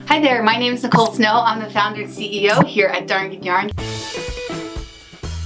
Hi there, my name is Nicole Snow. I'm the founder and CEO here at Darn Good Yarn.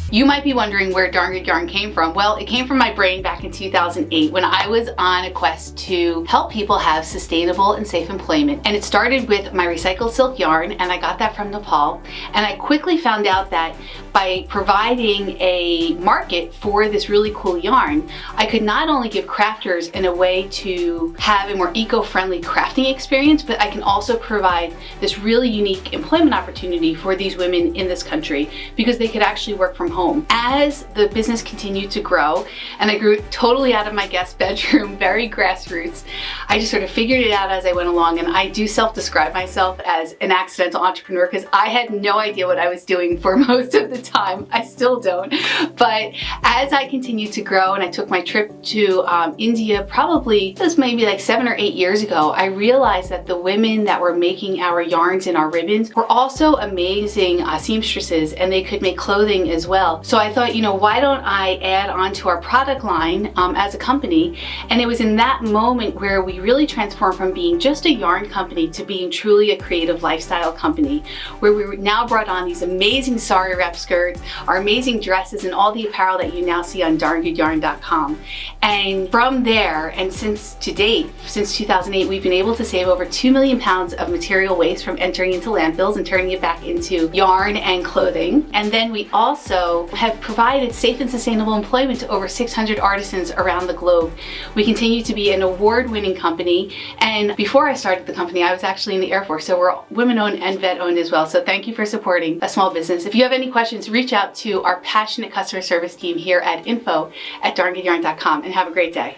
You might be wondering where Darn Good Yarn came from. Well, it came from my brain back in 2008 when I was on a quest to help people have sustainable and safe employment. And it started with my recycled silk yarn, and I got that from Nepal. And I quickly found out that by providing a market for this really cool yarn, I could not only give crafters in a way to have a more eco-friendly crafting experience, but I can also provide this really unique employment opportunity for these women in this country because they could actually work from home. As the business continued to grow, and I grew totally out of my guest bedroom, very grassroots, I just sort of figured it out as I went along. And I do self-describe myself as an accidental entrepreneur because I had no idea what I was doing for most of the time. I still don't. But as I continued to grow and I took my trip to India, probably it was maybe like 7 or 8 years ago, I realized that the women that were making our yarns and our ribbons were also amazing seamstresses, and they could make clothing as well. So I thought, why don't I add on to our product line as a company? And it was in that moment where we really transformed from being just a yarn company to being truly a creative lifestyle company, where we now brought on these amazing sari wrap skirts, our amazing dresses, and all the apparel that you now see on darngoodyarn.com. And from there, and since 2008, we've been able to save over 2 million pounds of material waste from entering into landfills and turning it back into yarn and clothing. And then we also have provided safe and sustainable employment to over 600 artisans around the globe. We continue to be an award-winning company, and before I started the company, I was actually in the Air Force, so we're women-owned and vet-owned as well. So thank you for supporting a small business. If you have any questions, reach out to our passionate customer service team here at info@darngoodyarn.com, and have a great day.